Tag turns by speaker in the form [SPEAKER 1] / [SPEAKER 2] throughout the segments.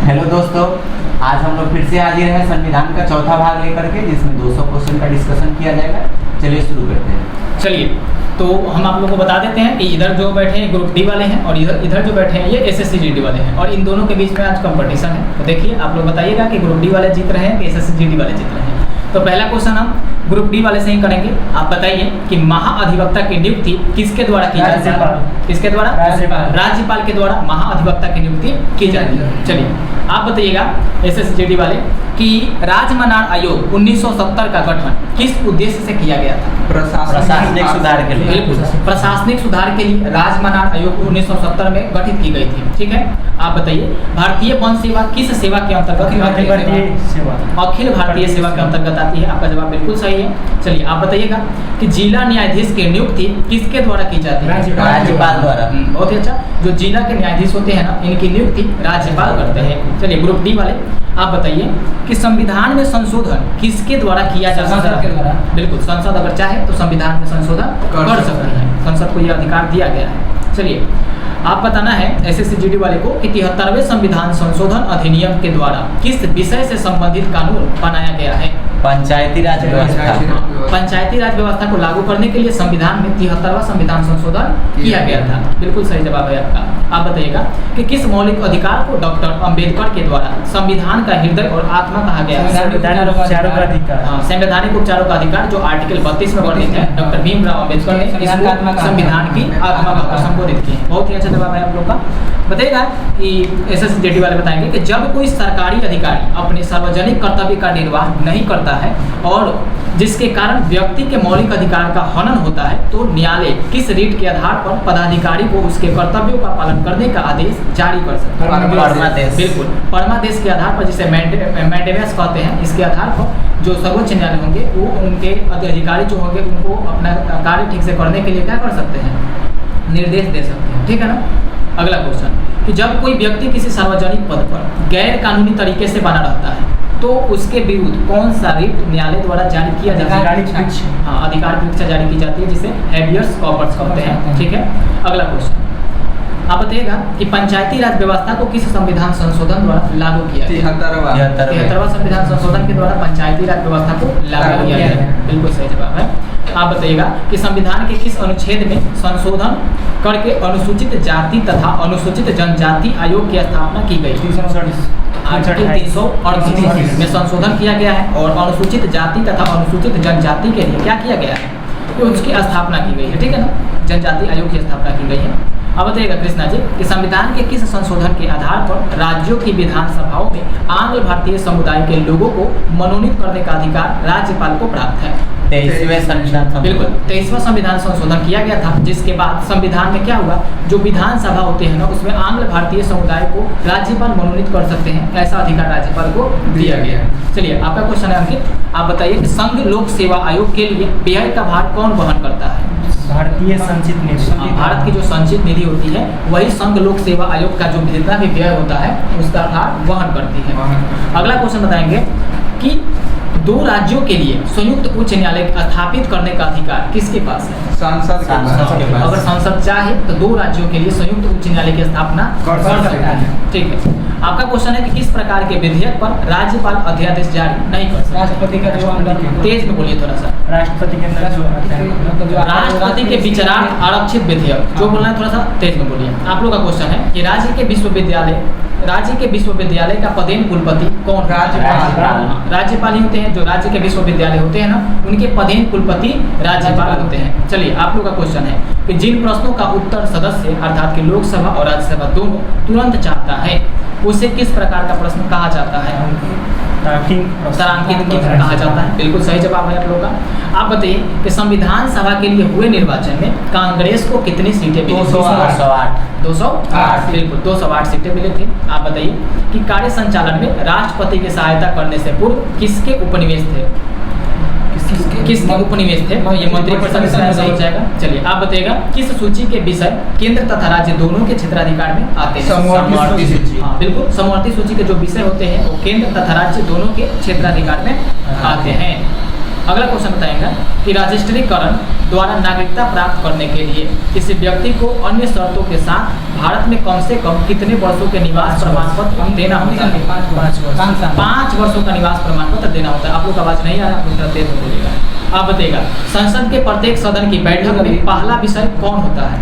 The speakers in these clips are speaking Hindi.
[SPEAKER 1] हेलो दोस्तों, आज हम लोग फिर से हाजिर हैं संविधान का चौथा भाग लेकर के, जिसमें 200 क्वेश्चन का डिस्कशन किया जाएगा। चलिए शुरू करते हैं।
[SPEAKER 2] चलिए, तो हम आप लोगों को बता देते हैं कि इधर जो बैठे हैं ग्रुप डी वाले हैं और इधर जो बैठे हैं ये एसएससी जीडी वाले हैं, और इन दोनों के बीच में आज कंपटीशन है। तो देखिए, आप लोग बताइएगा कि ग्रुप डी वाले जीत रहे हैं कि एसएससी जीडी वाले जीत रहे हैं। तो पहला क्वेश्चन हम ग्रुप डी वाले से ही करेंगे। आप बताइए कि महाअधिवक्ता की नियुक्ति किसके द्वारा की जाती है? किसके द्वारा? राज्यपाल के द्वारा महाअधिवक्ता की नियुक्ति की जाती है। चलिए, आप बताइएगा एसएससी जीडी वाले कि राजमनार आयोग 1970 का गठन किस उद्देश्य से किया गया था?
[SPEAKER 1] प्रशासनिक सुधार के लिए।
[SPEAKER 2] बिल्कुल, प्रशासनिक सुधार के लिए राजमनार आयोग 1970 में गठित की गई थी। ठीक है, आप बताइए भारतीय वन सेवा किस सेवा के अंतर्गत? अखिल भारतीय सेवा के अंतर्गत आती है। आपका जवाब बिल्कुल सही है। चलिए, आप बताइएगा कि जिला न्यायाधीश की नियुक्ति किसके द्वारा की जाती है?
[SPEAKER 1] राज्यपाल द्वारा।
[SPEAKER 2] बहुत ही अच्छा। जो जिला के न्यायाधीश होते हैं ना, इनकी नियुक्ति राज्यपाल करते हैं। चलिए, ग्रुप डी वाले आप बताइए कि संविधान में संशोधन किसके द्वारा किया जा सकता है? बिल्कुल, संसद अगर चाहे तो संविधान में संशोधन कर सकती है। संसद को यह अधिकार दिया गया है। चलिए, आप बताना है एसएससी जीडी वाले को कि 73वें संविधान संशोधन अधिनियम के द्वारा किस विषय से संबंधित कानून बनाया गया है?
[SPEAKER 1] पंचायती राज व्यवस्था।
[SPEAKER 2] पंचायती राज व्यवस्था को लागू करने के लिए संविधान में 73वां संविधान संशोधन किया गया था। बिल्कुल सही जवाब है आपका। आप बताइएगा कि किस मौलिक अधिकार को डॉक्टर अंबेडकर के द्वारा संविधान का हृदय और आत्मा कहा गया है?
[SPEAKER 3] संवैधानिक उपचारों का अधिकार।
[SPEAKER 2] संवैधानिक उपचारों का अधिकार जो आर्टिकल 32 में वर्णित है। डॉक्टर भीमराव अंबेडकर ने संविधान की आत्मा का संबोधित किया। बहुत ही अच्छा जवाब है आप लोग का। बताइएगा कि एसएससी जीडी वाले बताएंगे कि जब कोई सरकारी अधिकारी अपने सार्वजनिक कर्तव्य का निर्वाह नहीं करता है और जिसके कारण व्यक्ति के मौलिक अधिकार का हनन होता है, तो न्यायालय किस रीट के आधार पर पदाधिकारी को उसके कर्तव्यों का पालन करने का आदेश जारी कर सकता है?
[SPEAKER 1] परमादेश।
[SPEAKER 2] बिल्कुल, परमादेश के आधार पर, जिसे मैंडेवियस कहते हैं, इसके आधार पर जो सर्वोच्च न्यायालय होंगे वो उनके अधिकारी जो होंगे उनको अपना कार्य ठीक से करने के लिए क्या कर सकते हैं? निर्देश दे सकते हैं। ठीक है ना। अगला क्वेश्चन कि जब कोई व्यक्ति किसी सार्वजनिक पद पर गैर कानूनी तरीके से बना रहता है तो उसके विरुद्ध कौन सा रिट न्यायालय द्वारा जारी किया जाता है? अधिकार परीक्षा जारी की जाती है, जिसे हैबियस कॉर्पस कहते हैं। ठीक है। अगला क्वेश्चन आप बताइएगा कि पंचायती राज व्यवस्था को किस संविधान संशोधन द्वारा लागू किया गया? 73वां संविधान संशोधन के द्वारा पंचायती राज व्यवस्था को लागू किया गया। बिल्कुल सही जवाब है। आप बताइएगा कि संविधान के किस अनुच्छेद में संशोधन करके अनुसूचित जाति तथा अनुसूचित जनजाति आयोग की स्थापना की गई? आर्टिकल 338 में संशोधन किया गया है और अनुसूचित जाति तथा अनुसूचित जनजाति के लिए क्या किया गया है? तो उसकी स्थापना की गई है। ठीक है ना, जनजाति आयोग की स्थापना की गई है। अब बताइएगा कृष्णा जी कि संविधान के किस संशोधन के आधार पर राज्यों की विधानसभाओं में आंग्ल भारतीय समुदाय के लोगों को मनोनीत करने का अधिकार राज्यपाल को प्राप्त है?
[SPEAKER 1] 23वें संविधान।
[SPEAKER 2] बिल्कुल, 23वां संविधान संशोधन किया गया था, जिसके बाद संविधान में क्या हुआ, जो विधानसभा होते हैं ना, उसमें आंग्ल भारतीय समुदाय को राज्यपाल मनोनीत कर सकते हैं। ऐसा अधिकार राज्यपाल को दिया गया है। चलिए, आपका क्वेश्चन है अंकित, आप बताइए कि संघ लोक सेवा आयोग के लिए व्यय का भार कौन वहन करता है?
[SPEAKER 3] भारतीय संचित निधि।
[SPEAKER 2] भारत की जो संचित निधि होती है वही संघ लोक सेवा आयोग का जो जितना भी व्यय होता है उसका भार वहन करती है। अगला क्वेश्चन बताएंगे कि दो राज्यों के लिए संयुक्त उच्च न्यायालय स्थापित करने का अधिकार किसके पास है?
[SPEAKER 1] सांसद के पास।
[SPEAKER 2] अगर संसद चाहे तो दो राज्यों के लिए संयुक्त उच्च न्यायालय की स्थापना कर सकता है। ठीक है। आपका क्वेश्चन है कि किस प्रकार के विधेयक पर राज्यपाल अध्यादेश जारी नहीं कर सकता?
[SPEAKER 3] राष्ट्रपति का जो
[SPEAKER 2] तेज में बोलिए थोड़ा सा।
[SPEAKER 3] राष्ट्रपति के
[SPEAKER 2] राष्ट्रपति के विचारार्थ आरक्षित विधेयक, जो बोलना है थोड़ा सा तेज में बोलिए। आप लोग का क्वेश्चन है कि राज्य के विश्वविद्यालय का पदेन कुलपति कौन? राज्यपाल ही होते हैं। जो राज्य के विश्वविद्यालय होते हैं ना, उनके पदेन कुलपति राज्यपाल होते हैं। चलिए, आप लोग का क्वेश्चन है कि जिन प्रश्नों का उत्तर सदस्य अर्थात कि लोकसभा और राज्यसभा दोनों तुरंत चाहता है उसे किस प्रकार का प्रश्न कहा जाता है? तारांकित कहा जाता है। बिल्कुल सही जवाब है आप लोगों का। आप बताइए कि संविधान सभा के लिए हुए निर्वाचन में कांग्रेस को कितनी सीटें मिली? 208। बिल्कुल, 208 सीटें मिली थी। आप बताइए कि कार्य संचालन में राष्ट्रपति की सहायता करने से पूर्व किसके उपनिवेश थे? किसके उपनिवेश थे? ये मंत्रिपरिषद से हो जाएगा। चलिए, आप बताइएगा किस सूची के विषय केंद्र तथा राज्य दोनों के क्षेत्राधिकार में आते हैं?
[SPEAKER 1] समवर्ती सूची।
[SPEAKER 2] हाँ, बिल्कुल, समवर्ती सूची के जो विषय होते हैं वो केंद्र तथा राज्य दोनों के क्षेत्राधिकार में आते हैं। अगला क्वेश्चन बताएगा कि राजिस्ट्रीकरण द्वारा नागरिकता प्राप्त करने के लिए किसी व्यक्ति को अन्य शर्तों के साथ भारत में कम से कम कितने वर्षों के निवास प्रमाण पत्र देना होता है? 5 वर्षों का निवास प्रमाण पत्र देना होता है। आप लोग आवाज नहीं आ रहा, आप तेज में बोलिएगा। आप बताइएगा, संसद के प्रत्येक सदन की बैठक में पहला विषय कौन होता है?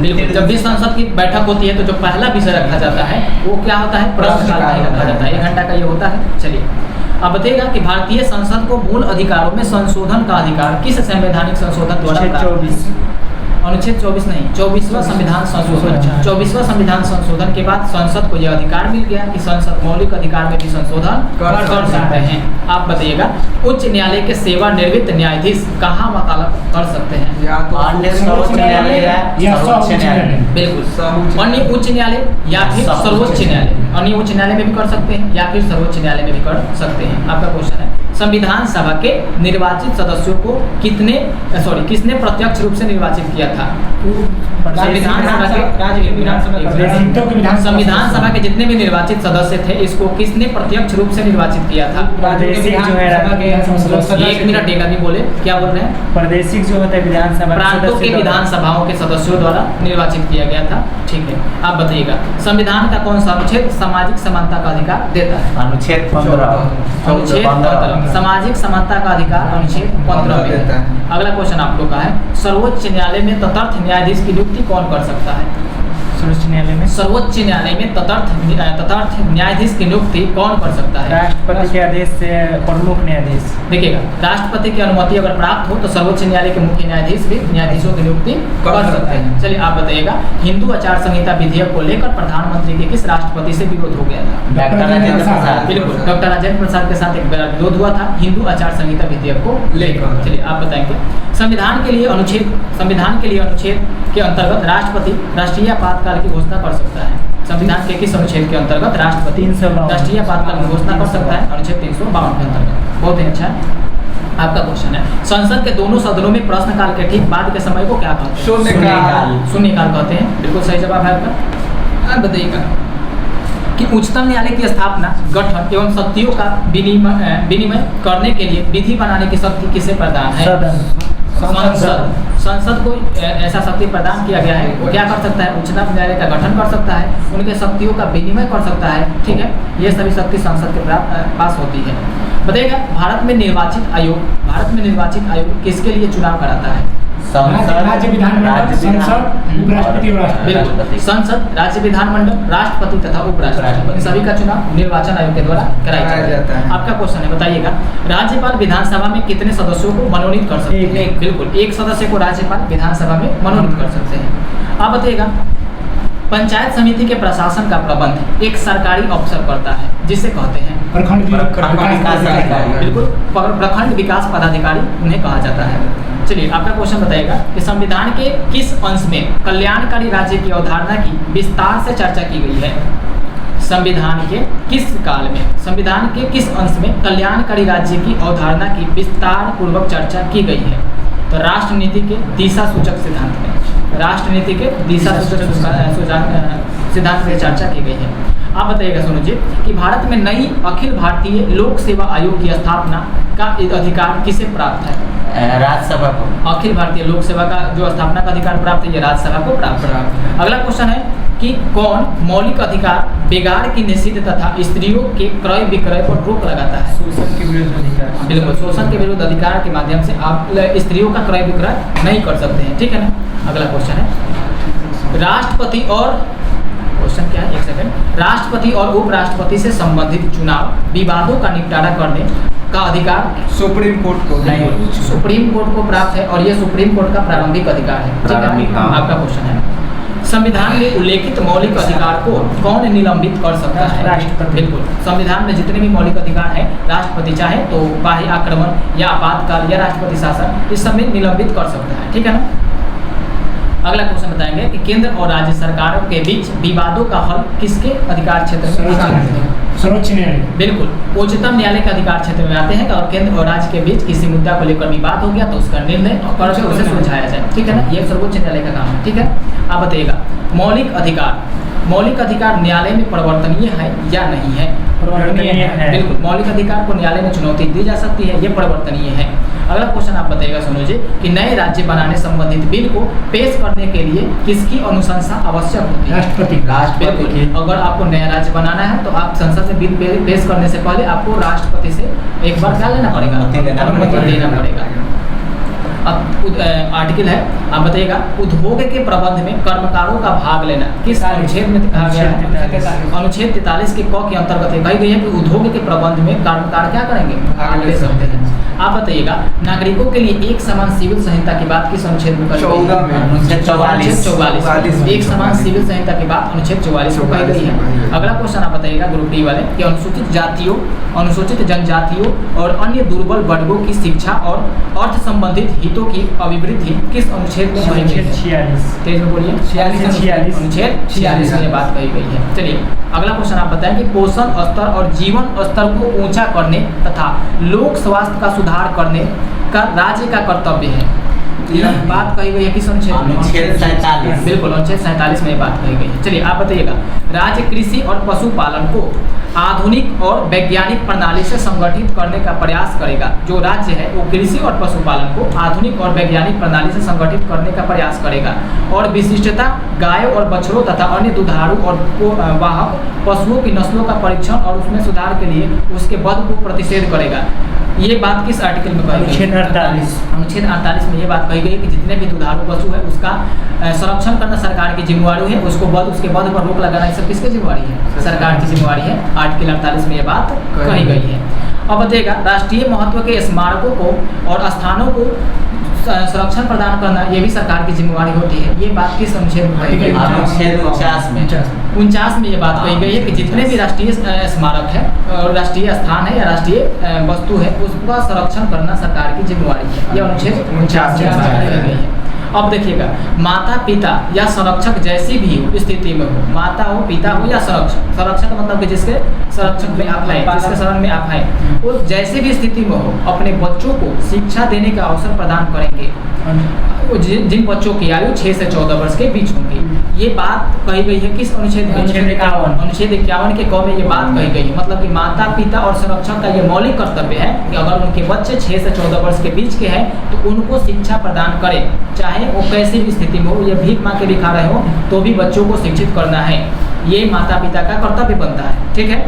[SPEAKER 2] बिल्कुल, जब भी संसद की बैठक होती है तो जो पहला विषय रखा जाता है वो क्या होता है? प्रश्नकाल ही रखा जाता है। 1 घंटा का ये होता है। चलिए अब बताइएगा कि भारतीय संसद को मूल अधिकारों में संशोधन का अधिकार किस संवैधानिक संशोधन द्वारा प्राप्त? अनुच्छेद 24 नहीं, 24वां संविधान संशोधन। 24वां संविधान संशोधन के बाद संसद को यह अधिकार मिल गया कि संसद मौलिक अधिकार में भी संशोधन कर सकते हैं। आप बताइएगा, उच्च न्यायालय के सेवानिवृत्त न्यायाधीश कहाँ वकालत कर सकते हैं?
[SPEAKER 1] सर्वोच्च न्यायालय या सर्वोच्च न्यायालय।
[SPEAKER 2] बिल्कुल, अन्य उच्च न्यायालय या फिर सर्वोच्च न्यायालय। अन्य उच्च न्यायालय में भी कर सकते हैं या फिर सर्वोच्च न्यायालय में भी कर सकते हैं। आपका क्वेश्चन है, संविधान सभा के निर्वाचित सदस्यों को किसने प्रत्यक्ष रूप से निर्वाचित किया था? संविधान सभा के जितने भी निर्वाचित सदस्य थे इसको किसने प्रत्यक्ष रूप से निर्वाचित किया था? एक मिनट, एक आदमी बोले, क्या बोल रहे हैं?
[SPEAKER 3] प्रादेशिक जो होता है विधानसभा,
[SPEAKER 2] प्रांतों के विधानसभाओं के सदस्यों द्वारा निर्वाचित किया गया था। ठीक है, आप बताइएगा, संविधान का कौन सा अनुच्छेद सामाजिक समानता का अधिकार देता है?
[SPEAKER 1] अनुच्छेद 15।
[SPEAKER 2] सामाजिक समानता का अधिकार अनुच्छेद 15 में देता है। अगला क्वेश्चन आप लोग का है, सर्वोच्च न्यायालय में तटस्थ न्यायाधीश की नियुक्ति कौन कर सकता है?
[SPEAKER 3] सर्वोच्च न्यायालय में
[SPEAKER 2] तटस्थ न्यायाधीश की नियुक्ति कौन कर सकता है?
[SPEAKER 3] राष्ट्रपति के आदेश से प्रमुख न्यायाधीश।
[SPEAKER 2] देखिएगा, राष्ट्रपति की अनुमति अगर प्राप्त हो तो सर्वोच्च न्यायालय के मुख्य न्यायाधीश भी न्यायाधीशों की नियुक्ति कर सकते हैं। चलिए आप बताइएगा, हिंदू आचार संहिता विधेयक को लेकर प्रधानमंत्री के किस राष्ट्रपति से विरोध हो गया था?
[SPEAKER 1] डॉक्टर राजेंद्र प्रसाद।
[SPEAKER 2] बिल्कुल, डॉक्टर राजेंद्र प्रसाद के साथ एक बड़ा विरोध हुआ था हिंदू आचार संहिता विधेयक को लेकर। चलिए आप बताएंगे, संविधान के लिए अनुच्छेद के अंतर्गत राष्ट्रपति राष्ट्रीय आपातकाल की घोषणा कर सकता है? संविधान के किस अनुच्छेद के अंतर्गत राष्ट्रपति राष्ट्रीय आपातकाल की घोषणा कर सकता है? अनुच्छेद 352 के अंतर्गत। बहुत ही अच्छा है। आपका क्वेश्चन है, संसद के दोनों सदनों में प्रश्नकाल के ठीक बाद के समय को क्या कहते हैं? शून्यकाल कहते हैं। बिल्कुल सही जवाब है आपका। आप बताइएगा कि उच्चतम न्यायालय की स्थापना, गठन एवं शक्तियों का विनिमय करने के लिए विधि बनाने की शक्ति किसे प्रदान है? संसद को ऐसा शक्ति प्रदान किया गया है, वो क्या कर सकता है? उच्चतम न्यायालय का गठन कर सकता है, उनके शक्तियों का विनिमय कर सकता है। ठीक है, ये सभी शक्ति संसद के पास होती है। बताइएगा, भारत में निर्वाचित आयोग किसके लिए चुनाव कराता है?
[SPEAKER 3] राज्य विधानमंडल, संसद, उपराष्ट्रपति और राष्ट्रपति।
[SPEAKER 2] बिल्कुल, संसद, राज्य विधानमंडल, राष्ट्रपति तथा उपराष्ट्रपति, इन सभी का चुनाव निर्वाचन आयोग के द्वारा कराया जाता है। आपका क्वेश्चन है, बताइएगा, राज्यपाल विधानसभा में कितने सदस्यों को मनोनीत कर सकते हैं? बिल्कुल, 1 सदस्य को राज्यपाल विधानसभा में मनोनीत कर सकते हैं। आप बताइएगा, पंचायत समिति के प्रशासन का प्रबंध एक सरकारी अफसर करता है, जिसे कहते हैं
[SPEAKER 3] प्रखंड विकास अधिकारी।
[SPEAKER 2] बिल्कुल, प्रखंड विकास पदाधिकारी उन्हें कहा जाता है। चलिए आपका क्वेश्चन बताइएगा कि संविधान के किस अंश में कल्याणकारी राज्य की अवधारणा की विस्तार से चर्चा की गई है? संविधान के किस काल में, संविधान के किस अंश में कल्याणकारी राज्य की अवधारणा की विस्तार पूर्वक चर्चा की गई है? तो राष्ट्र नीति के दिशा सूचक सिद्धांत में, राष्ट्र नीति के दिशा सूचक सिद्धांत में चर्चा की गई है। आप बताइएगा सुनो जी कि भारत में नई अखिल भारतीय लोक सेवा आयोग की स्थापना का अधिकार किसे प्राप्त है?
[SPEAKER 1] राज्यसभा को।
[SPEAKER 2] अखिल भारतीय लोक सेवा का जो स्थापना का अधिकार प्राप्त है, ये राज्यसभा को प्राप्त है। अगला क्वेश्चन है कि कौन मौलिक अधिकार बेगार की निषिद्ध तथा स्त्रियों के क्रय विक्रय पर रोक लगाता है?
[SPEAKER 3] शोषण के विरुद्ध अधिकार।
[SPEAKER 2] बिल्कुल, शोषण के विरुद्ध अधिकार के माध्यम से आप स्त्रियों का क्रय विक्रय नहीं कर सकते हैं। ठीक है ना। अगला क्वेश्चन है, राष्ट्रपति और क्वेश्चन क्या है, एक सेकंड, राष्ट्रपति और उपराष्ट्रपति से संबंधित चुनाव विवादों का निपटारा करने का अधिकार
[SPEAKER 4] सुप्रीम कोर्ट को
[SPEAKER 2] नहीं, सुप्रीम कोर्ट को प्राप्त है और यह सुप्रीम कोर्ट का प्रारंभिक अधिकार है। ठीक है। आपका क्वेश्चन है, संविधान में उल्लेखित मौलिक अधिकार को कौन निलंबित कर सकता है?
[SPEAKER 3] राष्ट्रपति।
[SPEAKER 2] बिल्कुल, संविधान में जितने भी मौलिक अधिकार है, राष्ट्रपति चाहे तो बाह्य आक्रमण या आपातकाल या राष्ट्रपति शासन इस सब में निलंबित कर सकता है। ठीक है ना। अगला क्वेश्चन बताएंगे कि केंद्र और राज्य सरकारों के बीच विवादों का हल किसके अधिकार क्षेत्र में?
[SPEAKER 3] सर्वोच्च न्यायालय।
[SPEAKER 2] बिल्कुल, उच्चतम न्यायालय के अधिकार क्षेत्र में आते हैं और केंद्र और राज्य के बीच किसी मुद्दा को लेकर विवाद हो गया तो उसका निर्णय कर उसे सुलझाया जाए। ठीक है ना, ये सर्वोच्च न्यायालय का काम है। ठीक है। आप बताइएगा, मौलिक अधिकार मौलिक अधिकार न्यायालय में परिवर्तनीय है या नहीं है?
[SPEAKER 3] परिवर्तनीय है।
[SPEAKER 2] बिल्कुल, मौलिक अधिकार को न्यायालय में चुनौती दी जा सकती है, ये परिवर्तनीय है। अगला क्वेश्चन आप बताइएगा सोनू जी कि नए राज्य बनाने संबंधित बिल को पेश करने के लिए किसकी अनुशंसा आवश्यक होती है?
[SPEAKER 3] राष्ट्रपति की।
[SPEAKER 2] बिल्कुल, अगर आपको नया राज्य बनाना है तो आप संसद में बिल पेश करने से पहले आपको राष्ट्रपति से एक बार क्या लेना पड़ेगा? अनुमति लेना पड़ेगा। अब आर्टिकल है, आप बताइएगा उद्योग के प्रबंध में कर्मकारों का भाग लेना किस अनुच्छेद में कहा गया है? अनुच्छेद 43 के क के अंतर्गत कही गई है कि उद्योग के प्रबंध में कर्मकार क्या करेंगे? भाग ले सकते हैं। आप बताइएगा नागरिकों के लिए एक समान सिविल संहिता की बात किस अनुच्छेद में कही गई है?
[SPEAKER 1] अनुच्छेद 44।
[SPEAKER 2] एक समान सिविल संहिता की बात अनुच्छेद 44 को कही गई है। अगला क्वेश्चन आप बताइएगा ग्रुप डी वाले कि अनुसूचित जातियों, अनुसूचित जनजातियों और अन्य दुर्बल वर्गों की शिक्षा और अर्थ संबंधित हितों की अभिवृद्धि किस अनुच्छेद में कही गई है?
[SPEAKER 3] 46।
[SPEAKER 2] तेज में बोलिए।
[SPEAKER 3] 46।
[SPEAKER 2] अनुच्छेद 46 में बात कही गई है। चलिए अगला क्वेश्चन आप बताएं कि पोषण स्तर और जीवन स्तर को ऊंचा करने तथा लोक स्वास्थ्य का सुधार करने का राज्य का कर्तव्य है। यह बात कही गई है किस अनुच्छेद में?
[SPEAKER 1] अनुच्छेद 47।
[SPEAKER 2] बिल्कुल, अनुच्छेद 47 में बात कही गई है। चलिए आप बताइएगा राज्य कृषि और पशुपालन को आधुनिक और वैज्ञानिक प्रणाली से संगठित करने का प्रयास करेगा। जो राज्य है वो कृषि और पशुपालन को आधुनिक और वैज्ञानिक प्रणाली से संगठित करने का प्रयास करेगा और विशिष्टता गायों और बछड़ों तथा अन्य दुधारू और वाहक पशुओं की नस्लों का परीक्षण और उसमें सुधार के लिए उसके वध को प्रतिषेध करेगा। ये बात किस आर्टिकल में कही गई? अनुच्छेद 48 में ये बात कही गई है कि जितने भी दुधारू पशु है उसका संरक्षण करना सरकार की जिम्मेवारी है, उसको उसके वध पर रोक लगाना ये सब किसकी जिम्मेवारी है? सरकार की जिम्मेवारी है। आर्टिकल 48 में ये बात कही गई है। अब बताइएगा राष्ट्रीय महत्व के स्मारकों को और स्थानों को संरक्षण प्रदान करना ये भी सरकार की जिम्मेवारी होती है। ये बात किस अनुच्छेद में कही गई?
[SPEAKER 1] अनुच्छेद
[SPEAKER 2] 49 में ये बात कही गई है कि जितने भी राष्ट्रीय स्मारक है और राष्ट्रीय स्थान है या राष्ट्रीय वस्तु है उसका संरक्षण करना सरकार की जिम्मेवारी है। ये अनुच्छेद 49 में बात कही गई है। अब देखिएगा माता पिता या संरक्षक जैसी भी स्थिति में हो, माता हो पिता हो या संरक्षक, संरक्षक मतलब कि जिसके संरक्षक में आप हैं, जिसके शरण में आप हैं, वो जैसी भी स्थिति में हो अपने बच्चों को शिक्षा देने का अवसर प्रदान करेंगे जिन बच्चों की आयु 6 से 14 वर्ष के बीच होंगी। ये बात कही गई है किस अनुच्छेद में? अनुच्छेद 51 के क में ये बात कही गई है। मतलब कि माता पिता और संरक्षक का ये मौलिक कर्तव्य है कि अगर उनके बच्चे 6 से 14 वर्ष के बीच के हैं तो उनको शिक्षा प्रदान करें, चाहे वो कैसी भी स्थिति में हो, ये भीख मांग के भी खा रहे हो तो भी बच्चों को शिक्षित करना है। ये माता पिता का कर्तव्य बनता है। ठीक है।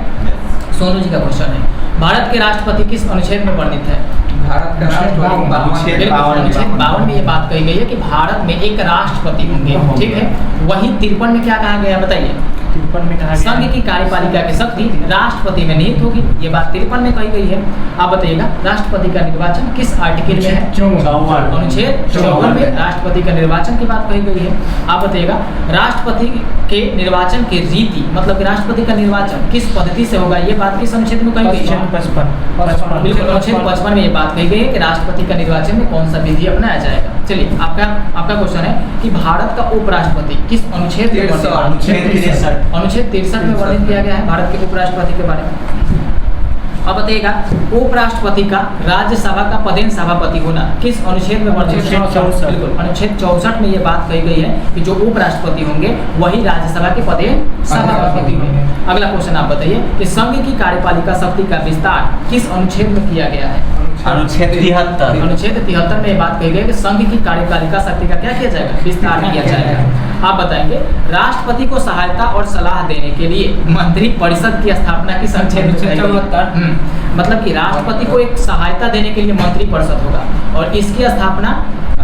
[SPEAKER 2] सोनू जी का क्वेश्चन है भारत के राष्ट्रपति किस अनुच्छेद में वर्णित है?
[SPEAKER 1] भारत का राष्ट्रपति
[SPEAKER 2] अनुच्छेद 52 में ये बात कही गई है कि भारत में एक राष्ट्रपति होंगे। ठीक है। वही 53 में क्या कहा गया बताइए?
[SPEAKER 3] 53 में कहा
[SPEAKER 2] संघ की कार्यपालिका की शक्ति राष्ट्रपति में निहित होगी। ये बात 53 में कही गई है। आप बताइएगा राष्ट्रपति का निर्वाचन किस आर्टिकल में है? अनुच्छेद 54 में राष्ट्रपति का निर्वाचन की बात कही गई है। आप बताइएगा राष्ट्रपति के निर्वाचन की रीति मतलब कि राष्ट्रपति का निर्वाचन किस पद्धति से होगा? ये बात किस अनुच्छेद में कही गई है?
[SPEAKER 3] 55।
[SPEAKER 2] बिल्कुल, अनुच्छेद 55 में ये बात कही गई है कि राष्ट्रपति का निर्वाचन में कौन सा विधि अपनाया जाएगा। चलिए आपका क्वेश्चन है कि भारत का उपराष्ट्रपति किस अनुच्छेद में? अनुच्छेद 63 में वर्णित किया गया है भारत के उपराष्ट्रपति के बारे में। अब बताइएगा उपराष्ट्रपति का राज्यसभा का पदेन सभापति होना किस अनुच्छेद में वर्णित है? बिल्कुल, अनुच्छेद 64 में ये बात कही गई है कि जो उपराष्ट्रपति होंगे वही राज्यसभा के पदेन सभापति होंगे। अगला क्वेश्चन आप बताइए कि संघ की कार्यपालिका शक्ति का विस्तार किस अनुच्छेद में किया गया है?
[SPEAKER 1] अनुच्छेद 73।
[SPEAKER 2] अनुच्छेद 73 में ये बात कही गई है कि संघ की कार्यपालिका शक्ति का क्या किया जाएगा? विस्तार किया जाएगा। आप बताएंगे राष्ट्रपति को सहायता और सलाह देने के लिए मंत्रिपरिषद की स्थापना किस अनुच्छेद में? मतलब कि राष्ट्रपति को एक सहायता देने के लिए मंत्रिपरिषद होगा और इसकी स्थापना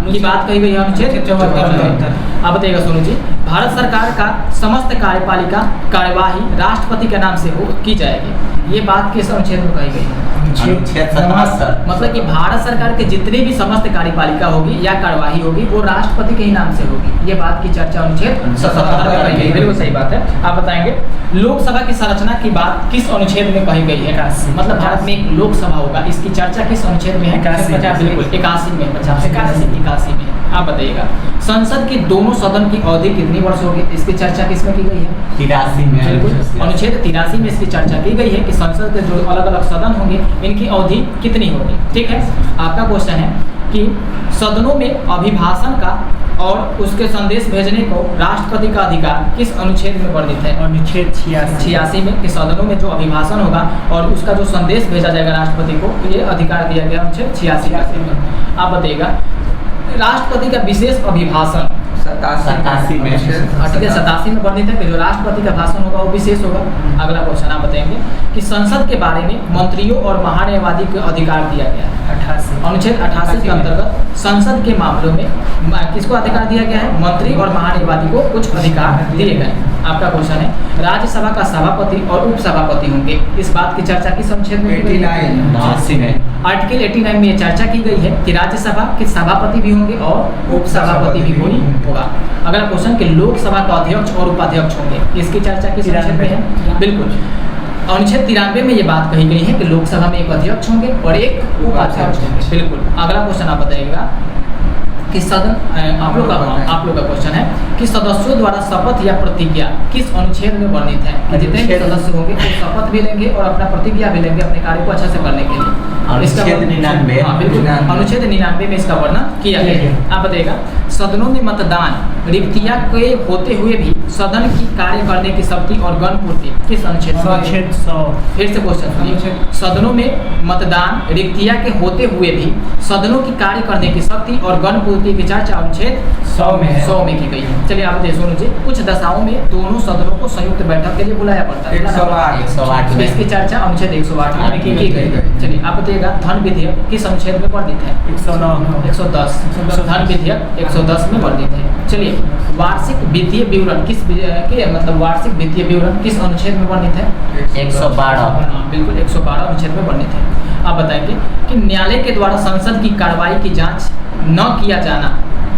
[SPEAKER 2] की बात कही गई है अनुच्छेद 74। आप बताइएगा सोनू जी भारत सरकार का समस्त कार्यपालिका कार्यवाही राष्ट्रपति के नाम से की जाएगी। ये बात किस अनुच्छेद में कही गई है?
[SPEAKER 1] अनुच्छेद 77।
[SPEAKER 2] मतलब कि भारत सरकार के जितनी भी समस्त कार्यपालिका होगी या कार्यवाही होगी वो राष्ट्रपति के ही नाम से होगी। ये बात की चर्चा अनुच्छेद 77 में कही गई। बिल्कुल सही बात है। आप बताएंगे लोकसभा की संरचना की बात किस अनुच्छेद में कही गई है? मतलब भारत में एक लोकसभा होगा, इसकी चर्चा किस अनुच्छेद में है? 81 में। आप बताइएगा संसद की दोनों सदन की अवधि कितनी वर्ष होगी? इसकी चर्चा किसमें की गई है?
[SPEAKER 1] 83 में।
[SPEAKER 2] बिल्कुल, अनुच्छेद 83 में इसकी चर्चा की गई है कि संसद के जो अलग अलग सदन होंगे इनकी अवधि कितनी होगी। ठीक है। आपका क्वेश्चन है कि सदनों में अभिभाषण का और उसके संदेश भेजने को राष्ट्रपति का अधिकार किस अनुच्छेद में वर्णित है?
[SPEAKER 3] अनुच्छेद
[SPEAKER 2] 86 में कि सदनों में जो अभिभाषण होगा और उसका जो संदेश भेजा जाएगा राष्ट्रपति को, ये अधिकार दिया गया अनुच्छेद 86 में। आप बताइएगा राष्ट्रपति का विशेष अभिभाषण
[SPEAKER 1] 87 में
[SPEAKER 2] आर्टिकल 87 में वर्णित है कि जो राष्ट्रपति का भाषण होगा वो विशेष होगा। अगला क्वेश्चन आप बताएंगे कि संसद के बारे में मंत्रियों और महान्यायवादी को अधिकार दिया गया है।
[SPEAKER 3] 88
[SPEAKER 2] अनुच्छेद 88 के अंतर्गत संसद के मामलों में किसको अधिकार दिया गया है? मंत्री और महान्यायवादी को कुछ अधिकार दिए गए हैं। आपका क्वेश्चन है राज्यसभा का सभापति और उपसभापति होंगे, इस बात की चर्चा किस अनुच्छेद में की गई है? आर्टिकल 89 में ये चर्चा की गई है कि राज्यसभा के सभापति भी होंगे और उपसभापति भी होगा। अगला क्वेश्चन कि लोकसभा का अध्यक्ष और उपाध्यक्ष होंगे, इसकी चर्चा किस अनुच्छेद में है? बिल्कुल अनुच्छेद 93 में ये बात कही गई है कि लोकसभा में एक अध्यक्ष होंगे और एक उपाध्यक्ष होंगे। बिल्कुल। अगला क्वेश्चन आप बताइएगा कि सदन आप लोग का क्वेश्चन है कि सदस्यों द्वारा शपथ या प्रतिज्ञा किस अनुच्छेद में वर्णित है? कि जितने भी सदस्य होंगे वो शपथ भी लेंगे और अपना प्रतिज्ञा भी लेंगे अपने कार्य को अच्छे से करने के लिए।
[SPEAKER 1] अनुच्छेद 99
[SPEAKER 2] अनुच्छेद 99 में इसका वर्णन किया गया है। आप बताइएगा सदनों में मतदान रिक्तियां के होते हुए भी सदन की कार्य करने की शक्ति और गणपूर्ति किस अनुच्छेद?
[SPEAKER 3] अनुच्छेद 100।
[SPEAKER 2] फिर से क्वेश्चन सुनिए, सदनों में मतदान रिक्तियां के होते हुए भी सदनों की कार्य करने की शक्ति और गणपूर्ति की चर्चा अनुच्छेद 100 में की गई है। चलिए आप देखो लीजिए, कुछ दशाओं में दोनों सदनों को संयुक्त बैठक के लिए बुलाया पड़ता है।
[SPEAKER 1] 108 में
[SPEAKER 2] इसकी चर्चा अनुच्छेद 108 में की गई। चलिए आप बताइएगा धन विधेयक किस अनुच्छेद में वर्णित है?
[SPEAKER 3] 110
[SPEAKER 2] धन विधेयक 110 में वर्णित है। चलिए वार्षिक वित्तीय विवरण किस वार्षिक वित्तीय विवरण किस अनुच्छेद में वर्णित है?
[SPEAKER 1] 112।
[SPEAKER 2] बिल्कुल 112 अनुच्छेद में वर्णित है। आप बताएंगे कि न्यायालय के द्वारा संसद की कार्रवाई की जांच न किया जाना,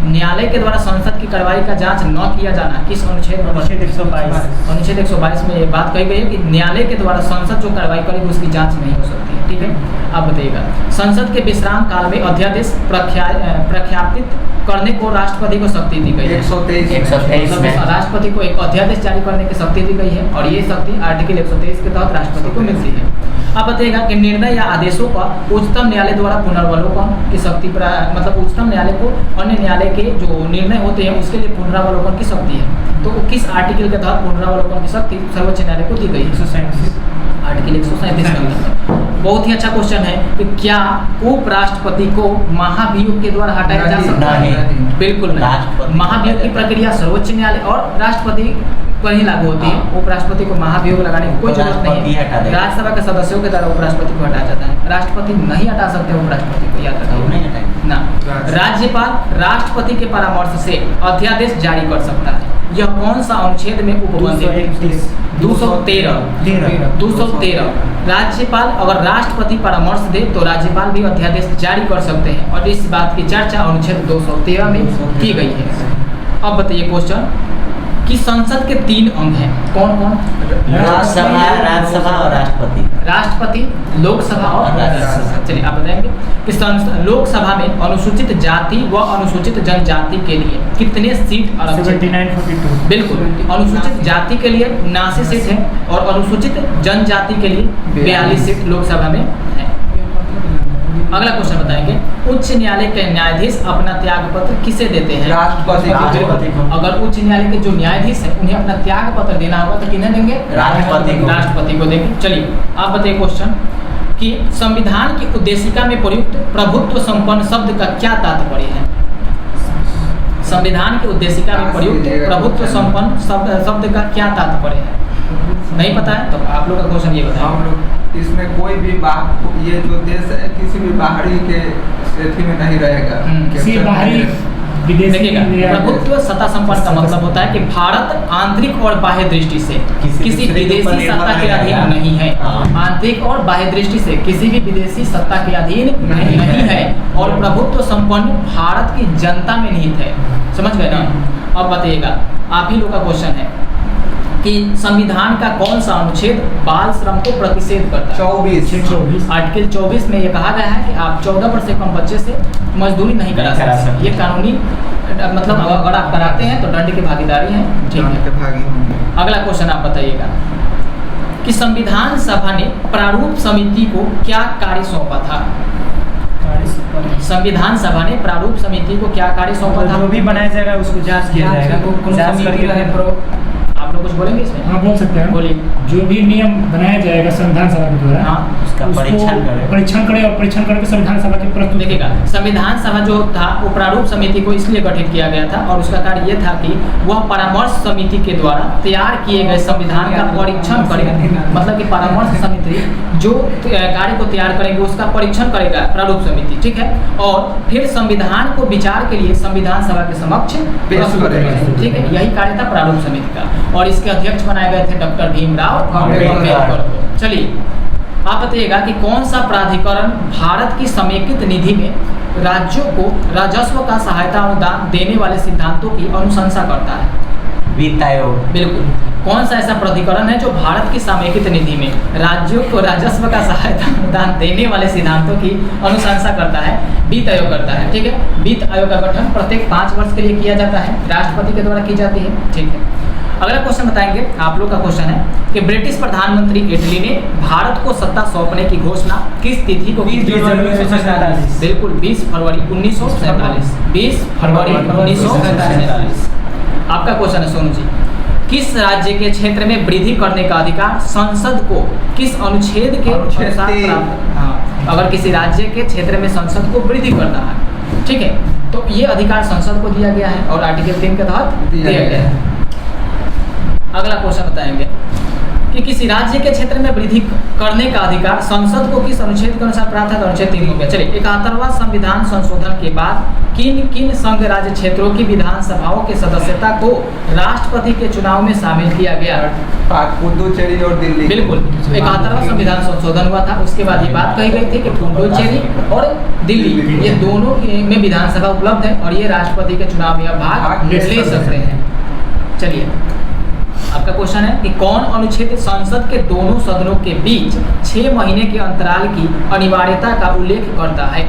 [SPEAKER 2] न्यायालय के द्वारा संसद की कार्रवाई का जांच न किया जाना किस अनुच्छेद में?
[SPEAKER 3] अनुच्छेद 122।
[SPEAKER 2] अनुच्छेद 122 में ये बात कही गई है कि न्यायालय के द्वारा संसद जो कार्रवाई करेगी उसकी जांच नहीं हो सकती है। ठीक है। आप बताइएगा संसद के विश्राम काल में अध्यादेश प्रख्यापित करने को राष्ट्रपति को शक्ति दी गई है।
[SPEAKER 1] 123 में
[SPEAKER 2] राष्ट्रपति को एक अध्यादेश जारी करने की शक्ति दी गई है और ये शक्ति आर्टिकल 123 के तहत राष्ट्रपति को मिलती है। आप बताइएगा कि निर्णय या आदेशों का उच्चतम न्यायालय द्वारा पुनर्वलोकन की शक्ति उच्चतम न्यायालय को अन्य न्यायालय के जो निर्णय होते हैं उसके लिए पुनरावलोकन की शक्ति है। तो किस आर्टिकल के तहत पुनरावलोकन की शक्ति सर्वोच्च न्यायालय को दी गई है? आर्टिकल 137 के अंदर। बहुत ही अच्छा क्वेश्चन है कि क्या उपराष्ट्रपति को महाभियोग के द्वारा हटाया जा सकता है? बिल्कुल नहीं। महाभियोग की प्रक्रिया सर्वोच्च न्यायालय और राष्ट्रपति पर ही लागू होती है। उपराष्ट्रपति को महाभियोग लगाने की कोई जरूरत नहीं है। राज्यसभा के सदस्यों के द्वारा उपराष्ट्रपति को हटाया जाता है। राष्ट्रपति नहीं हटा सकते उपराष्ट्रपति को, याद रखिए ना। राज्यपाल राष्ट्रपति के परामर्श से अध्यादेश जारी कर सकता है। यह कौन सा अनुच्छेद में उपबंधित है? 213। राज्यपाल अगर राष्ट्रपति परामर्श दे तो राज्यपाल भी अध्यादेश जारी कर सकते हैं और इस बात की चर्चा अनुच्छेद 213 में की गई है। अब बताइए क्वेश्चन कि संसद के 3 अंग हैं, कौन कौन?
[SPEAKER 1] लोकसभा, राज्यसभा और राष्ट्रपति।
[SPEAKER 2] राष्ट्रपति, लोकसभा और राज्यसभा। चलिए आप बताएंगे कि लोकसभा में अनुसूचित जाति व अनुसूचित जनजाति के लिए कितने सीट आरक्षित?
[SPEAKER 3] 7942।
[SPEAKER 2] बिल्कुल। अनुसूचित जाति के लिए 79 सीट है और अनुसूचित जनजाति के लिए 42 सीट लोकसभा में है। अगला क्वेश्चन बताएंगे उच्च न्यायालय के न्यायाधीश अपना त्याग पत्र किसे देते हैं?
[SPEAKER 1] राष्ट्रपति को।
[SPEAKER 2] अगर उच्च न्यायालय के जो न्यायाधीश है उन्हें अपना त्याग पत्र देना होगा तो किन्हें देंगे? राष्ट्रपति को देंगे। चलिए आप बताइए क्वेश्चन कि संविधान की उद्देशिका में प्रयुक्त प्रभुत्व संपन्न शब्द का क्या तात्पर्य है? संविधान की उद्देशिका में प्रयुक्त प्रभुत्व संपन्न शब्द का क्या तात्पर्य है? नहीं पता है तो आप लोग का क्वेश्चन ये बताएं।
[SPEAKER 4] इसमें कोई भी ये जो देश है किसी भी बाहरी के स्थिति में नहीं रहेगा।
[SPEAKER 3] किसी बाहरी
[SPEAKER 2] देखिएगा प्रभुत्व सत्ता संपन्न का मतलब होता है कि भारत आंतरिक और बाह्य दृष्टि से किसी विदेशी सत्ता के अधीन नहीं है। आंतरिक और बाह्य दृष्टि से किसी भी विदेशी सत्ता के अधीन नहीं है और प्रभुत्व संपन्न भारत की जनता में निहित है। समझ गए ना? अब बताइएगा आप ही लोग का क्वेश्चन है कि संविधान का कौन सा अनुच्छेद बाल श्रम को प्रतिषेध करता है?
[SPEAKER 4] 24।
[SPEAKER 2] आर्टिकल 24 में ये कहा गया है कि आप 14 वर्ष से कम बच्चे से मजदूरी नहीं करा सकते। ये कानूनी मतलब अगर आप कराते हैं तो दंड की भागीदारी है। ठीक है। अगला क्वेश्चन आप बताइएगा कि संविधान सभा ने प्रारूप समिति को क्या कार्य सौंपा था? संविधान सभा ने प्रारूप समिति को क्या कार्य सौंपा था?
[SPEAKER 5] जो भी बनाया जाएगा उसको जांच किया जाएगा, जांच करके
[SPEAKER 2] आप लोग कुछ बोलेंगे इसमें?
[SPEAKER 3] हाँ, बोल सकते हैं।
[SPEAKER 2] बोलिए।
[SPEAKER 3] जो भी नियम बनाया जाएगा संविधान सभा के द्वारा,
[SPEAKER 2] हाँ,
[SPEAKER 1] उसका परीक्षण
[SPEAKER 3] करे और परीक्षण करके संविधान सभा के प्रस्तुत।
[SPEAKER 2] देखिएगा, संविधान सभा जो था वो प्रारूप समिति को इसलिए गठित किया गया था और उसका कार्य ये था कि वह परामर्श समिति के द्वारा तैयार किए गए संविधान का परीक्षण करेगा। मतलब कि परामर्श समिति जो कार्य को तैयार करेंगे उसका परीक्षण करेगा प्रारूप समिति, ठीक है, और फिर संविधान को विचार के लिए संविधान सभा के समक्ष प्रस्तुत करेगा, ठीक है। यही कार्य था प्रारूप समिति का और इसके अध्यक्ष बनाए गए थे डॉक्टर भीमराव अम्बेडकर। चलिए, आप बताइएगा कि कौन सा प्राधिकरण भारत की समेकित निधि में राज्यों को राजस्व का सहायता अनुदान देने वाले सिद्धांतों की अनुशंसा करता है?
[SPEAKER 1] वित्त आयोग।
[SPEAKER 2] बिल्कुल। कौन सा ऐसा प्राधिकरण है जो भारत की समेकित निधि में राज्यों को राजस्व का सहायता अनुदान देने वाले सिद्धांतों की अनुशंसा करता है? वित्त आयोग करता है, ठीक है। वित्त आयोग का गठन प्रत्येक 5 वर्ष के लिए किया जाता है, राष्ट्रपति के द्वारा की जाती है, ठीक है। अगला क्वेश्चन बताएंगे, आप लोग का क्वेश्चन है कि ब्रिटिश प्रधानमंत्री इटली ने भारत को सत्ता सौंपने की घोषणा किस तिथि को की? बिल्कुल, 20 फरवरी 1947। 20 फरवरी 1947। आपका क्वेश्चन है सोनू जी, किस राज्य के क्षेत्र में वृद्धि करने का अधिकार संसद को किस अनुच्छेद के अनुसार प्राप्त? हाँ, अगर किसी राज्य के क्षेत्र में संसद को वृद्धि करना है, ठीक है, तो ये अधिकार संसद को दिया गया है और आर्टिकल 3 के तहत दिया गया है। अगला क्वेश्चन बताएंगे कि किसी राज्य के क्षेत्र में वृद्धि करने का अधिकार संसद को किस अनुच्छेद के अनुसार प्राप्त है? अनुच्छेद 3 हो गया। चलिए, 71वां संविधान संशोधन के बाद किन किन संघ राज्य क्षेत्रों की विधानसभाओं के सदस्यता को राष्ट्रपति के चुनाव में शामिल किया गया?
[SPEAKER 4] पुडुचेरी और दिल्ली।
[SPEAKER 2] बिल्कुल, 71वां संविधान संशोधन हुआ था, उसके बाद ये बात कही गई थी कि पुडुचेरी और दिल्ली ये दोनों में विधानसभा उपलब्ध है और ये राष्ट्रपति के चुनाव में भाग ले सकते हैं। चलिए, आपका क्वेश्चन है कि कौन अनुच्छेद संसद के दोनों सदनों के बीच 6 महीने के अंतराल की अनिवार्यता का उल्लेख करता है?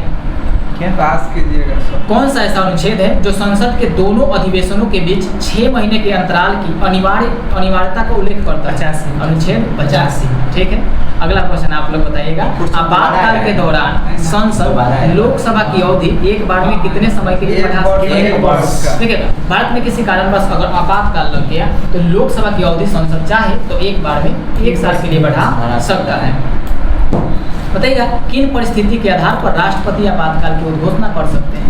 [SPEAKER 4] क्या पास कीजिएगा?
[SPEAKER 2] कौन सा ऐसा अनुच्छेद है जो संसद के दोनों अधिवेशनों के बीच 6 महीने के अंतराल की अनिवार्यता का उल्लेख करता है?
[SPEAKER 5] 85।
[SPEAKER 2] अनुच्छेद 85, ठीक है। अगला क्वेश्चन आप लोग बताइएगा, आपातकाल के दौरान संसद लोकसभा की अवधि एक बार में कितने समय के लिए बढ़ा सकती है?
[SPEAKER 4] 1 वर्ष का।
[SPEAKER 2] ठीक है, भारत में किसी कारणवश अगर आपातकाल लग गया तो लोकसभा की अवधि संसद चाहे तो एक बार में 1 साल के लिए बढ़ा सकता है। बताइएगा, किन परिस्थिति के आधार पर राष्ट्रपति आपातकाल की उद्घोषणा कर सकते हैं?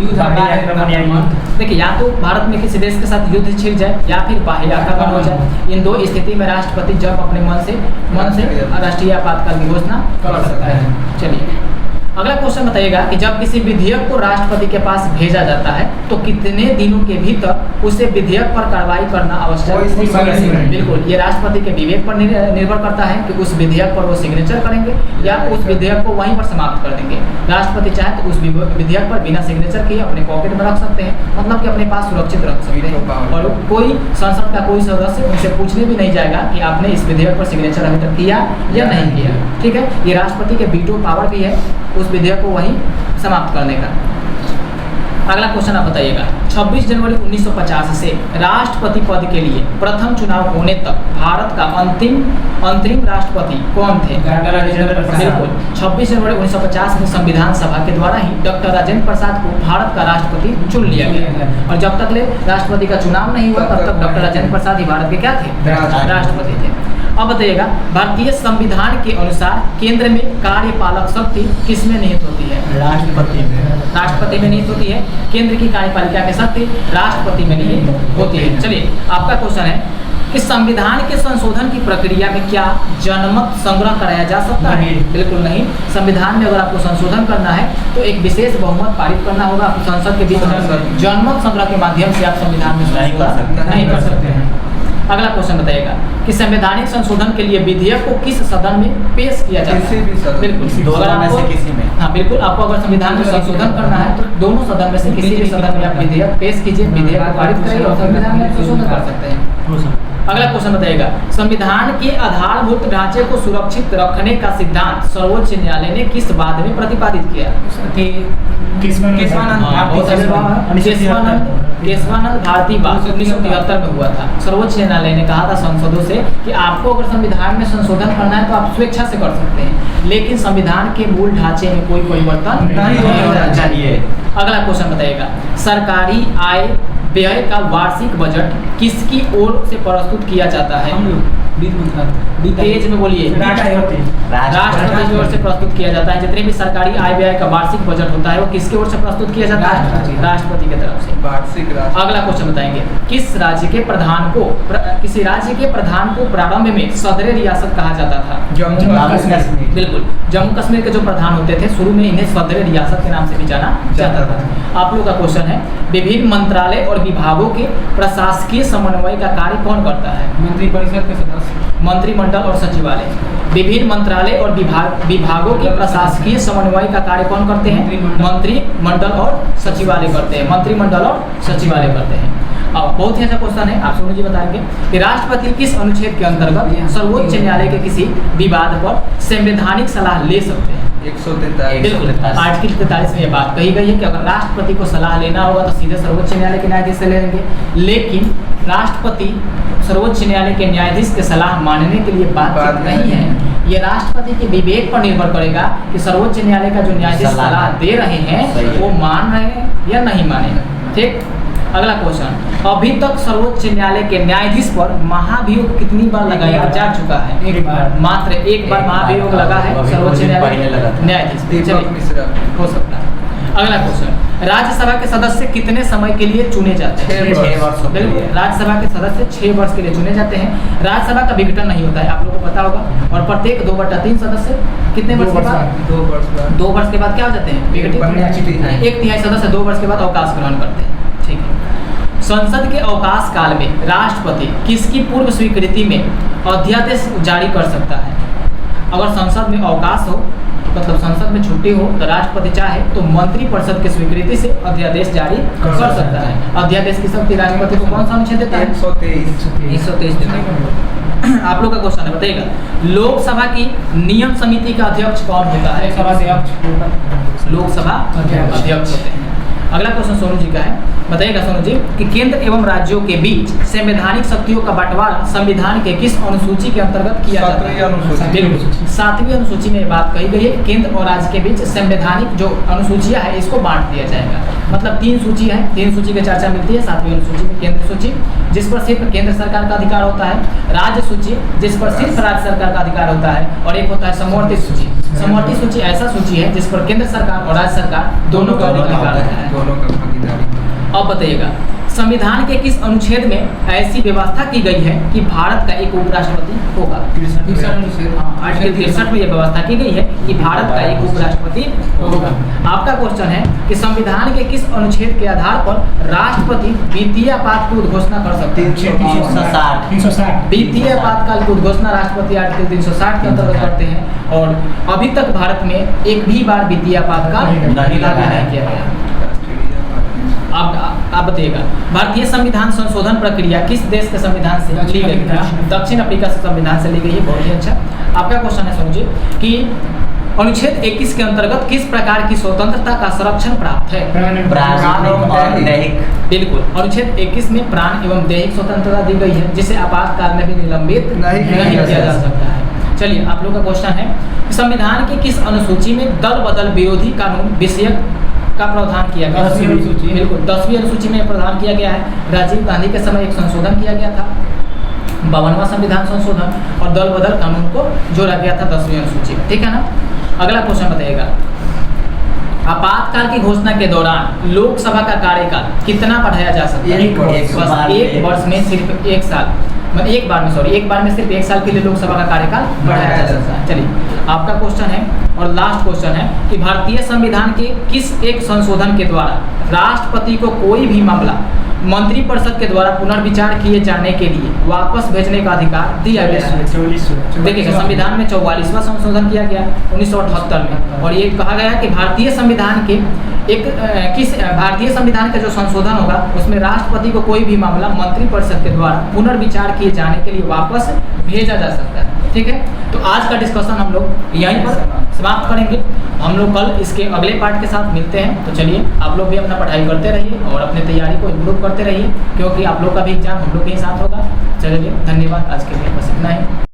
[SPEAKER 2] देखिए, या तो भारत में किसी देश के साथ युद्ध छिड़ जाए या फिर बाह्य आक्रमण हो जाए। इन 2 स्थिति में राष्ट्रपति जब अपने मन से राष्ट्रीय आपातकाल की घोषणा कर सकता है। चलिए, अगला क्वेश्चन बताइएगा कि जब किसी विधेयक को राष्ट्रपति के पास भेजा जाता है तो कितने दिनों के भीतर उसे विधेयक पर कार्रवाई करना आवश्यक है? बिल्कुल, ये राष्ट्रपति के विवेक पर निर्भर करता है कि उस विधेयक पर वो सिग्नेचर करेंगे या उस विधेयक को वहीं पर समाप्त कर देंगे। राष्ट्रपति चाहे तो उस विधेयक पर बिना सिग्नेचर किए अपने पॉकेट में रख सकते हैं, मतलब कि अपने पास सुरक्षित रख सकते हैं और कोई संसद का कोई सदस्य उनसे पूछने भी नहीं जाएगा कि आपने इस विधेयक पर सिग्नेचर अभी तक किया या नहीं किया, ठीक है। ये राष्ट्रपति के वीटो पावर भी है उस विधेयक को वहीं समाप्त करने का। अगला क्वेश्चन आप बताइएगा, 26 जनवरी 1950 से राष्ट्रपति पद के लिए प्रथम चुनाव होने तक भारत का अंतरिम राष्ट्रपति कौन थे? बिल्कुल, 26 जनवरी 1950 में संविधान सभा के द्वारा ही डॉक्टर राजेंद्र प्रसाद को भारत का राष्ट्रपति चुन लिया गया और जब तक ले राष्ट्रपति का चुनाव नहीं हुआ तब तक डॉक्टर राजेंद्र प्रसाद ही भारत के क्या थे? राष्ट्रपति थे। अब बताइएगा, भारतीय संविधान के अनुसार केंद्र में कार्यपालक शक्ति किसमें निहित होती है? राष्ट्रपति में निहित होती है। केंद्र की कार्यपालिका की शक्ति राष्ट्रपति में निहित होती है। चलिए, आपका क्वेश्चन है कि संविधान के संशोधन की प्रक्रिया में क्या जनमत संग्रह कराया जा सकता है? बिल्कुल नहीं। संविधान में अगर आपको संशोधन करना है तो एक विशेष बहुमत पारित करना होगा आपको संसद के बीच में। जनमत संग्रह के माध्यम से आप संविधान में नहीं कर सकते हैं। अगला क्वेश्चन बताइएगा कि संवैधानिक संशोधन के लिए विधेयक को किस सदन में पेश किया जाता है?
[SPEAKER 4] किसी भी सदन।
[SPEAKER 2] बिल्कुल,
[SPEAKER 1] किसी में।
[SPEAKER 2] हाँ बिल्कुल, आपको अगर संविधान में संशोधन करना है तो दोनों सदन में से किसी भी सदन में आप विधेयक पेश कीजिए, विधेयक को पारित करिए और संविधान में संशोधन कर सकते हैं। अगला क्वेश्चन बताइएगा, संविधान के आधारभूत ढांचे को सुरक्षित रखने का सिद्धांत सर्वोच्च न्यायालय ने किस बात में प्रतिपादित किया?
[SPEAKER 3] केशवानंद
[SPEAKER 2] केशवानंद भारती बात 1973 में हुआ था। सर्वोच्च न्यायालय ने कहा था सांसदों से कि आपको अगर संविधान में संशोधन करना है तो आप स्वेच्छा से कर सकते हैं, लेकिन संविधान के मूल ढांचे में कोई परिवर्तन नहीं होना चाहिए। अगला क्वेश्चन बताइएगा, सरकारी आय व्यय का वार्षिक बजट किसकी ओर से प्रस्तुत किया जाता है?
[SPEAKER 5] हम लोग
[SPEAKER 2] तेज में बोलिए। राष्ट्रपति की ओर से प्रस्तुत किया जाता है। जितने भी सरकारी आय व्यय का वार्षिक बजट होता है वो किसकी ओर से प्रस्तुत किया जाता है? राष्ट्रपति की तरफ से।
[SPEAKER 4] वार्षिक
[SPEAKER 2] अगला क्वेश्चन बताएंगे, किस राज्य के प्रधान को किसी राज्य के प्रधान को प्रारंभ में सदर रियासत कहा जाता था?
[SPEAKER 4] जम्मू कश्मीर।
[SPEAKER 2] बिल्कुल, जम्मू कश्मीर के जो प्रधान होते थे शुरू में इन्हें सदर रियासत के नाम से भी जाना जाता था। आप लोग का क्वेश्चन है, विभिन्न मंत्रालय और विभागों के प्रशासकीय समन्वय का कार्य कौन करता है?
[SPEAKER 5] मंत्रिपरिषद के सदस्य,
[SPEAKER 2] मंत्रिमंडल और सचिवालय। विभिन्न मंत्रालय और विभागों के प्रशासकीय समन्वय का कार्य कौन करते हैं? मंत्रिमंडल और सचिवालय करते हैं। मंत्रिमंडल और सचिवालय करते हैं। अब बहुत ही अच्छा क्वेश्चन है, आप सोनू जी बताएंगे कि राष्ट्रपति किस अनुच्छेद के अंतर्गत सर्वोच्च न्यायालय के किसी विवाद पर संवैधानिक सलाह ले सकते हैं?
[SPEAKER 4] 143।
[SPEAKER 2] बिल्कुल, आर्टिकल 43 में ये बात कही गई है कि अगर राष्ट्रपति को सलाह लेना होगा तो सीधे सर्वोच्च न्यायालय के न्यायाधीश से ले लेंगे, लेकिन राष्ट्रपति सर्वोच्च न्यायालय के न्यायाधीश की सलाह मानने के लिए बात नहीं है। ये राष्ट्रपति के विवेक पर निर्भर करेगा कि सर्वोच्च न्यायालय का जो न्यायाधीश सलाह दे रहे हैं वो मान रहे हैं या नहीं माने। ठीक, अगला क्वेश्चन, अभी तक सर्वोच्च न्यायालय के न्यायाधीश पर महाभियोग कितनी बार लगाया जा चुका है?
[SPEAKER 5] एक बार।
[SPEAKER 2] मात्र एक बार महाभियोग लगा है सर्वोच्च न्यायाधीश।
[SPEAKER 4] दीपक मिश्रा।
[SPEAKER 2] हो सकता है। अगला क्वेश्चन, राज्यसभा के सदस्य कितने समय के लिए चुने जाते हैं?
[SPEAKER 4] 6 वर्ष।
[SPEAKER 2] बिल्कुल, राज्यसभा के सदस्य 6 वर्ष के लिए चुने जाते हैं। राज्यसभा का विघटन नहीं होता है, आप लोगों को पता होगा। और प्रत्येक 2/3 सदस्य कितने वर्ष के बाद?
[SPEAKER 4] 2 वर्ष बाद।
[SPEAKER 2] 2 वर्ष के बाद क्या हो जाते हैं? विघटित। 1/3 सदस्य 2 वर्ष के बाद अवकाश ग्रहण करते हैं। ठीक है। संसद के अवकाश काल में राष्ट्रपति किसकी पूर्व स्वीकृति में अध्यादेश जारी कर सकता है? अगर संसद में अवकाश हो, मतलब संसद में छुट्टी हो, तो राष्ट्रपति चाहे तो मंत्रिपरिषद की स्वीकृति से अध्यादेश जारी कर सकता है। अध्यादेश की शक्ति राष्ट्रपति को कौन सा अनुच्छेद देता है?
[SPEAKER 4] 123
[SPEAKER 2] देता है। आप लोग का क्वेश्चन है, बताइएगा, लोकसभा की नियम समिति का अध्यक्ष कौन होता है? लोकसभा अध्यक्ष होते हैं। अगला क्वेश्चन सोनू जी का है, बताइएगा सोनू जी कि केंद्र एवं राज्यों के बीच संवैधानिक शक्तियों का बंटवारा संविधान के किस अनुसूची के अंतर्गत किया जाता है? 7वीं अनुसूची में बात कही गई है कि केंद्र और राज्य के बीच संवैधानिक जो अनुसूचियां है इसको बांट दिया जाएगा। मतलब 3 सूची है, 3 सूची की चर्चा मिलती है। 7वीं अनुसूची में केंद्र सूची जिस पर सिर्फ केंद्र सरकार का अधिकार होता है, राज्य सूची जिस पर सिर्फ राज्य सरकार का अधिकार होता है, और एक होता है समवर्ती सूची। समवर्ती सूची ऐसा सूची है जिस पर केंद्र सरकार और राज्य सरकार दोनों का अधिकार होता है।
[SPEAKER 4] दोनों का भागीदारी।
[SPEAKER 2] अब बताइएगा, संविधान के किस अनुच्छेद में ऐसी व्यवस्था की गई है कि भारत का एक उपराष्ट्रपति होगा? आर्टिकल 63 में यह व्यवस्था की गई है कि भारत का एक उपराष्ट्रपति होगा। आपका क्वेश्चन है कि संविधान के किस अनुच्छेद के आधार पर राष्ट्रपति वित्तीय आपात की उद्घोषणा कर सकते हैं?
[SPEAKER 3] 360।
[SPEAKER 2] वित्तीय आपातकाल की उद्घोषणा राष्ट्रपति आर्टिकल 360 के अंतर्गत करते हैं, और अभी तक भारत में एक भी बार वित्तीय आपातकाल नहीं किया गया। आप बताइएगा, भारतीय संविधान संशोधन प्रक्रिया किस देश के संविधान से ली गई है? दक्षिण अफ्रीका से संविधान से ली गई है। बहुत ही अच्छा। आपका क्वेश्चन है सोनू जी कि अनुच्छेद 21 के अंतर्गत किस प्रकार की स्वतंत्रता का संरक्षण प्राप्त है?
[SPEAKER 1] प्राण और दैहिक।
[SPEAKER 2] बिल्कुल, अनुच्छेद 21 में प्राण एवं दैहिक स्वतंत्रता दी गई है, जिसे आपातकाल में भी निलंबित नहीं किया जा सकता है। चलिए, आप लोग का क्वेश्चन है, संविधान की किस अनुसूची में दल बदल विरोधी कानून विषयक का प्रावधान किया गया?
[SPEAKER 5] 10वीं अनुसूची।
[SPEAKER 2] बिल्कुल, 10वीं अनुसूची में प्रावधान किया गया है। राजीव गांधी के समय एक संशोधन किया गया था, 52वां संविधान संशोधन, और दल बदल कानून को जोड़ा गया था 10वीं अनुसूची में। ठीक है ना। अगला क्वेश्चन बताइएगा, आपातकाल की घोषणा के दौरान लोकसभा का कार्यकाल कितना बढ़ाया जा सकता है? एक वर्ष में सिर्फ 1 साल, मतलब एक बार में सिर्फ 1 साल के लिए लोकसभा का कार्यकाल बढ़ाया जा सकता है। चलिए, आपका क्वेश्चन है और लास्ट क्वेश्चन है कि भारतीय संविधान के किस एक संशोधन के द्वारा राष्ट्रपति को कोई भी मामला मंत्रिपरिषद के द्वारा पुनर्विचार किए जाने के लिए वापस भेजने का अधिकार दिया गया है? देखिए, संविधान में 44वां संशोधन किया गया 1978 में, और ये कहा गया कि भारतीय संविधान के भारतीय संविधान का जो संशोधन होगा उसमें राष्ट्रपति को कोई भी मामला मंत्रिपरिषद के द्वारा पुनर्विचार किए जाने के लिए वापस भेजा जा सकता है। ठीक है, तो आज का डिस्कशन हम लोग यहीं पर समाप्त करेंगे। हम लोग कल इसके अगले पार्ट के साथ मिलते हैं। तो चलिए आप लोग भी अपना पढ़ाई करते रहिए और अपने तैयारी को इम्प्रूव करते रहिए, क्योंकि आप लोग का भी एग्जाम हम लोग के ही साथ होगा। चलिए धन्यवाद, आज के लिए बस इतना ही।